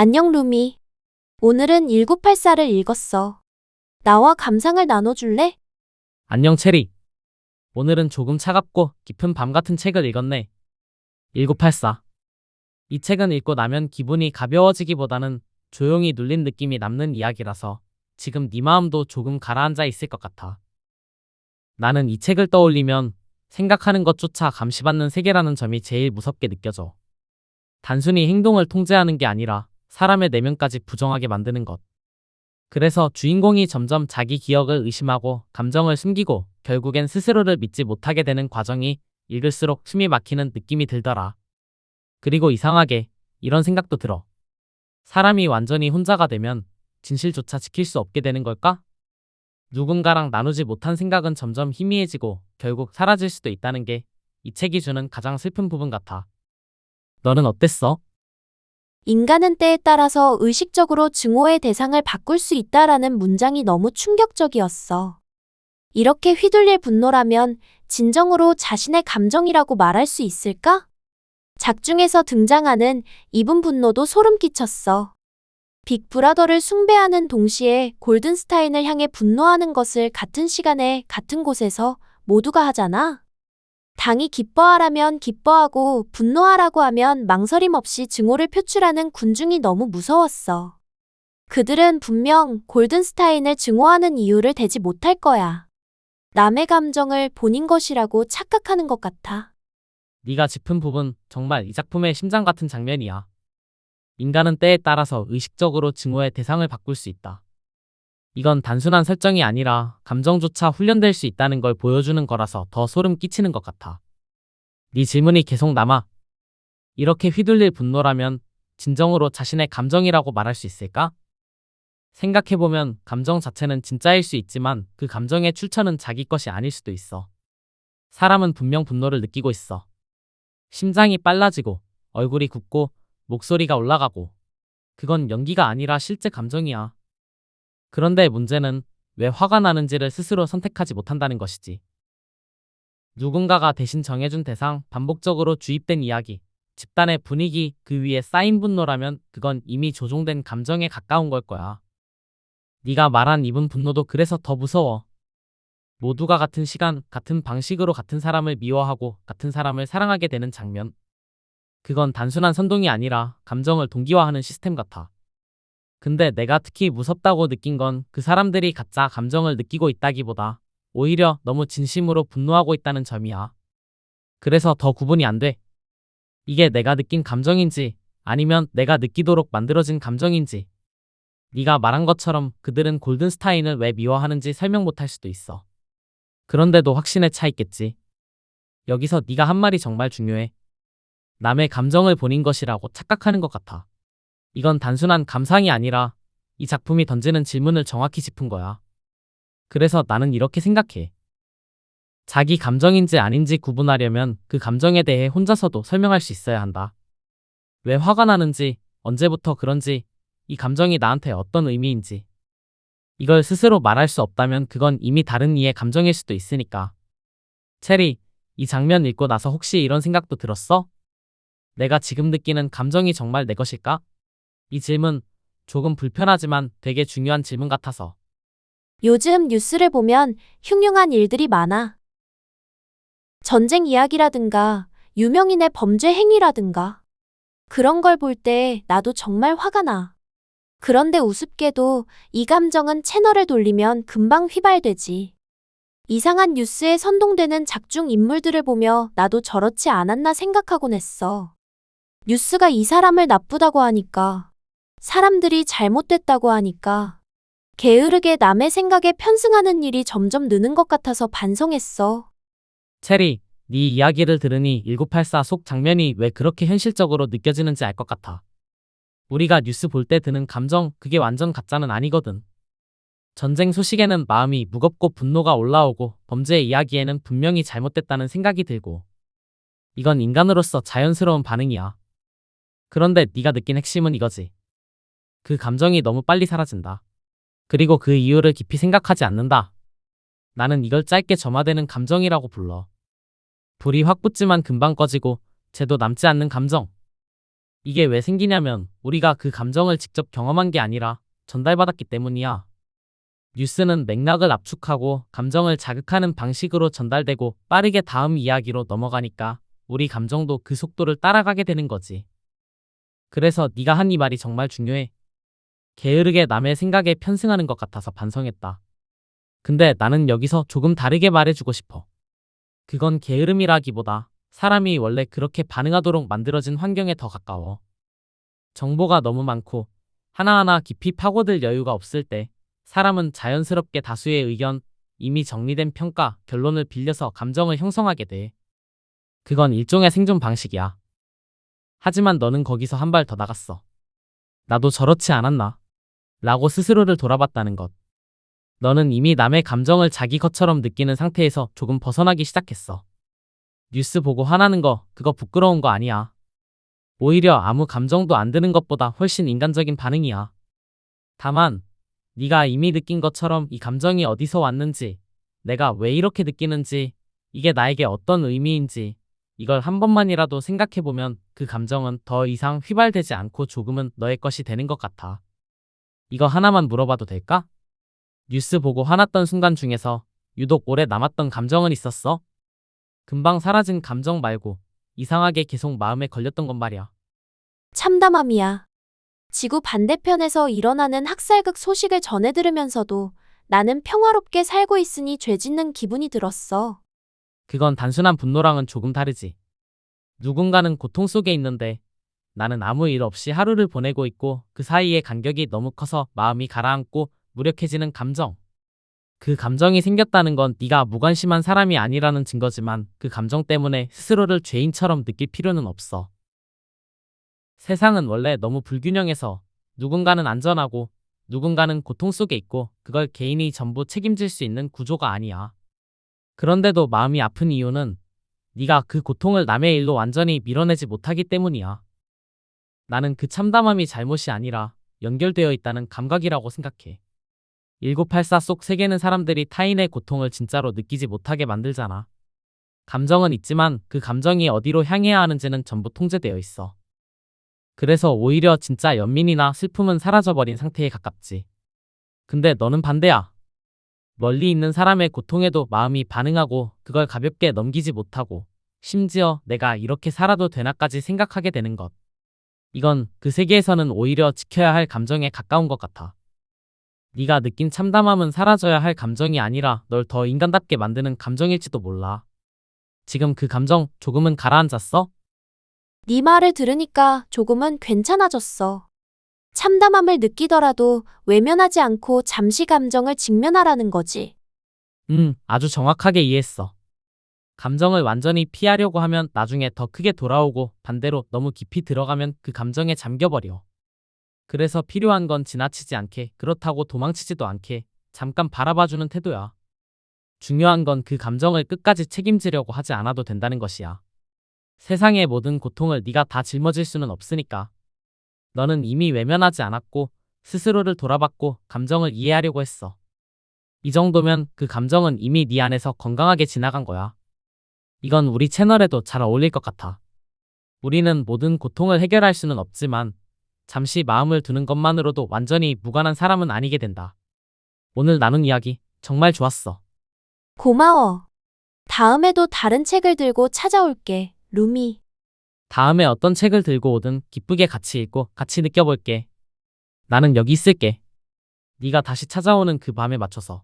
안녕, 루미. 오늘은 1984를 읽었어. 나와 감상을 나눠줄래? 안녕, 체리. 오늘은 조금 차갑고 깊은 밤 같은 책을 읽었네. 1984. 이 책은 읽고 나면 기분이 가벼워지기보다는 조용히 눌린 느낌이 남는 이야기라서 지금 네 마음도 조금 가라앉아 있을 것 같아. 나는 이 책을 떠올리면 생각하는 것조차 감시받는 세계라는 점이 제일 무섭게 느껴져. 단순히 행동을 통제하는 게 아니라 사람의 내면까지 부정하게 만드는 것. 그래서 주인공이 점점 자기 기억을 의심하고 감정을 숨기고 결국엔 스스로를 믿지 못하게 되는 과정이 읽을수록 숨이 막히는 느낌이 들더라. 그리고 이상하게 이런 생각도 들어. 사람이 완전히 혼자가 되면 진실조차 지킬 수 없게 되는 걸까? 누군가랑 나누지 못한 생각은 점점 희미해지고 결국 사라질 수도 있다는 게 이 책이 주는 가장 슬픈 부분 같아. 너는 어땠어? 인간은 때에 따라서 의식적으로 증오의 대상을 바꿀 수 있다라는 문장이 너무 충격적이었어. 이렇게 휘둘릴 분노라면 진정으로 자신의 감정이라고 말할 수 있을까? 작중에서 등장하는 이분 분노도 소름 끼쳤어. 빅브라더를 숭배하는 동시에 골든스타인을 향해 분노하는 것을 같은 시간에 같은 곳에서 모두가 하잖아. 당이 기뻐하라면 기뻐하고 분노하라고 하면 망설임 없이 증오를 표출하는 군중이 너무 무서웠어. 그들은 분명 골든스타인을 증오하는 이유를 대지 못할 거야. 남의 감정을 본인 것이라고 착각하는 것 같아. 네가 짚은 부분 정말 이 작품의 심장 같은 장면이야. 인간은 때에 따라서 의식적으로 증오의 대상을 바꿀 수 있다. 이건 단순한 설정이 아니라 감정조차 훈련될 수 있다는 걸 보여주는 거라서 더 소름 끼치는 것 같아. 네 질문이 계속 남아. 이렇게 휘둘릴 분노라면 진정으로 자신의 감정이라고 말할 수 있을까? 생각해보면 감정 자체는 진짜일 수 있지만 그 감정의 출처는 자기 것이 아닐 수도 있어. 사람은 분명 분노를 느끼고 있어. 심장이 빨라지고 얼굴이 굽고 목소리가 올라가고 그건 연기가 아니라 실제 감정이야. 그런데 문제는 왜 화가 나는지를 스스로 선택하지 못한다는 것이지. 누군가가 대신 정해준 대상, 반복적으로 주입된 이야기, 집단의 분위기, 그 위에 쌓인 분노라면 그건 이미 조종된 감정에 가까운 걸 거야. 네가 말한 이분 분노도 그래서 더 무서워. 모두가 같은 시간, 같은 방식으로 같은 사람을 미워하고 같은 사람을 사랑하게 되는 장면. 그건 단순한 선동이 아니라 감정을 동기화하는 시스템 같아. 근데 내가 특히 무섭다고 느낀 건 그 사람들이 가짜 감정을 느끼고 있다기보다 오히려 너무 진심으로 분노하고 있다는 점이야. 그래서 더 구분이 안 돼. 이게 내가 느낀 감정인지 아니면 내가 느끼도록 만들어진 감정인지. 네가 말한 것처럼 그들은 골든스타인을 왜 미워하는지 설명 못할 수도 있어. 그런데도 확신에 차 있겠지. 여기서 네가 한 말이 정말 중요해. 남의 감정을 본인 것이라고 착각하는 것 같아. 이건 단순한 감상이 아니라 이 작품이 던지는 질문을 정확히 짚은 거야. 그래서 나는 이렇게 생각해. 자기 감정인지 아닌지 구분하려면 그 감정에 대해 혼자서도 설명할 수 있어야 한다. 왜 화가 나는지, 언제부터 그런지, 이 감정이 나한테 어떤 의미인지. 이걸 스스로 말할 수 없다면 그건 이미 다른 이의 감정일 수도 있으니까. 체리, 이 장면 읽고 나서 혹시 이런 생각도 들었어? 내가 지금 느끼는 감정이 정말 내 것일까? 이 질문, 조금 불편하지만 되게 중요한 질문 같아서. 요즘 뉴스를 보면 흉흉한 일들이 많아. 전쟁 이야기라든가 유명인의 범죄 행위라든가 그런 걸 볼 때 나도 정말 화가 나. 그런데 우습게도 이 감정은 채널을 돌리면 금방 휘발되지. 이상한 뉴스에 선동되는 작중 인물들을 보며 나도 저렇지 않았나 생각하곤 했어. 뉴스가 이 사람을 나쁘다고 하니까, 사람들이 잘못됐다고 하니까, 게으르게 남의 생각에 편승하는 일이 점점 느는 것 같아서 반성했어. 체리, 네 이야기를 들으니 1984 속 장면이 왜 그렇게 현실적으로 느껴지는지 알 것 같아. 우리가 뉴스 볼 때 드는 감정, 그게 완전 가짜는 아니거든. 전쟁 소식에는 마음이 무겁고 분노가 올라오고 범죄 이야기에는 분명히 잘못됐다는 생각이 들고. 이건 인간으로서 자연스러운 반응이야. 그런데 네가 느낀 핵심은 이거지. 그 감정이 너무 빨리 사라진다. 그리고 그 이유를 깊이 생각하지 않는다. 나는 이걸 짧게 점화되는 감정이라고 불러. 불이 확 붙지만 금방 꺼지고 죄도 남지 않는 감정. 이게 왜 생기냐면 우리가 그 감정을 직접 경험한 게 아니라 전달받았기 때문이야. 뉴스는 맥락을 압축하고 감정을 자극하는 방식으로 전달되고 빠르게 다음 이야기로 넘어가니까 우리 감정도 그 속도를 따라가게 되는 거지. 그래서 네가 한 이 말이 정말 중요해. 게으르게 남의 생각에 편승하는 것 같아서 반성했다. 근데 나는 여기서 조금 다르게 말해주고 싶어. 그건 게으름이라기보다 사람이 원래 그렇게 반응하도록 만들어진 환경에 더 가까워. 정보가 너무 많고 하나하나 깊이 파고들 여유가 없을 때 사람은 자연스럽게 다수의 의견, 이미 정리된 평가, 결론을 빌려서 감정을 형성하게 돼. 그건 일종의 생존 방식이야. 하지만 너는 거기서 한 발 더 나갔어. 나도 저렇지 않았나? 라고 스스로를 돌아봤다는 것. 너는 이미 남의 감정을 자기 것처럼 느끼는 상태에서 조금 벗어나기 시작했어. 뉴스 보고 화나는 거, 그거 부끄러운 거 아니야. 오히려 아무 감정도 안 드는 것보다 훨씬 인간적인 반응이야. 다만, 네가 이미 느낀 것처럼 이 감정이 어디서 왔는지, 내가 왜 이렇게 느끼는지, 이게 나에게 어떤 의미인지, 이걸 한 번만이라도 생각해보면 그 감정은 더 이상 휘발되지 않고 조금은 너의 것이 되는 것 같아. 이거 하나만 물어봐도 될까? 뉴스 보고 화났던 순간 중에서 유독 오래 남았던 감정은 있었어? 금방 사라진 감정 말고 이상하게 계속 마음에 걸렸던 건 말이야. 참담함이야. 지구 반대편에서 일어나는 학살극 소식을 전해 들으면서도 나는 평화롭게 살고 있으니 죄 짓는 기분이 들었어. 그건 단순한 분노랑은 조금 다르지. 누군가는 고통 속에 있는데 나는 아무 일 없이 하루를 보내고 있고 그 사이에 간격이 너무 커서 마음이 가라앉고 무력해지는 감정. 그 감정이 생겼다는 건 네가 무관심한 사람이 아니라는 증거지만 그 감정 때문에 스스로를 죄인처럼 느낄 필요는 없어. 세상은 원래 너무 불균형해서 누군가는 안전하고 누군가는 고통 속에 있고 그걸 개인이 전부 책임질 수 있는 구조가 아니야. 그런데도 마음이 아픈 이유는 네가 그 고통을 남의 일로 완전히 밀어내지 못하기 때문이야. 나는 그 참담함이 잘못이 아니라 연결되어 있다는 감각이라고 생각해. 1984 속 세계는 사람들이 타인의 고통을 진짜로 느끼지 못하게 만들잖아. 감정은 있지만 그 감정이 어디로 향해야 하는지는 전부 통제되어 있어. 그래서 오히려 진짜 연민이나 슬픔은 사라져버린 상태에 가깝지. 근데 너는 반대야. 멀리 있는 사람의 고통에도 마음이 반응하고 그걸 가볍게 넘기지 못하고 심지어 내가 이렇게 살아도 되나까지 생각하게 되는 것. 이건 그 세계에서는 오히려 지켜야 할 감정에 가까운 것 같아. 네가 느낀 참담함은 사라져야 할 감정이 아니라 널 더 인간답게 만드는 감정일지도 몰라. 지금 그 감정 조금은 가라앉았어? 네 말을 들으니까 조금은 괜찮아졌어. 참담함을 느끼더라도 외면하지 않고 잠시 감정을 직면하라는 거지. 아주 정확하게 이해했어. 감정을 완전히 피하려고 하면 나중에 더 크게 돌아오고 반대로 너무 깊이 들어가면 그 감정에 잠겨버려. 그래서 필요한 건 지나치지 않게, 그렇다고 도망치지도 않게 잠깐 바라봐주는 태도야. 중요한 건 그 감정을 끝까지 책임지려고 하지 않아도 된다는 것이야. 세상의 모든 고통을 네가 다 짊어질 수는 없으니까. 너는 이미 외면하지 않았고 스스로를 돌아봤고 감정을 이해하려고 했어. 이 정도면 그 감정은 이미 네 안에서 건강하게 지나간 거야. 이건 우리 채널에도 잘 어울릴 것 같아. 우리는 모든 고통을 해결할 수는 없지만 잠시 마음을 두는 것만으로도 완전히 무관한 사람은 아니게 된다. 오늘 나눈 이야기 정말 좋았어. 고마워. 다음에도 다른 책을 들고 찾아올게, 루미. 다음에 어떤 책을 들고 오든 기쁘게 같이 읽고 같이 느껴볼게. 나는 여기 있을게. 네가 다시 찾아오는 그 밤에 맞춰서.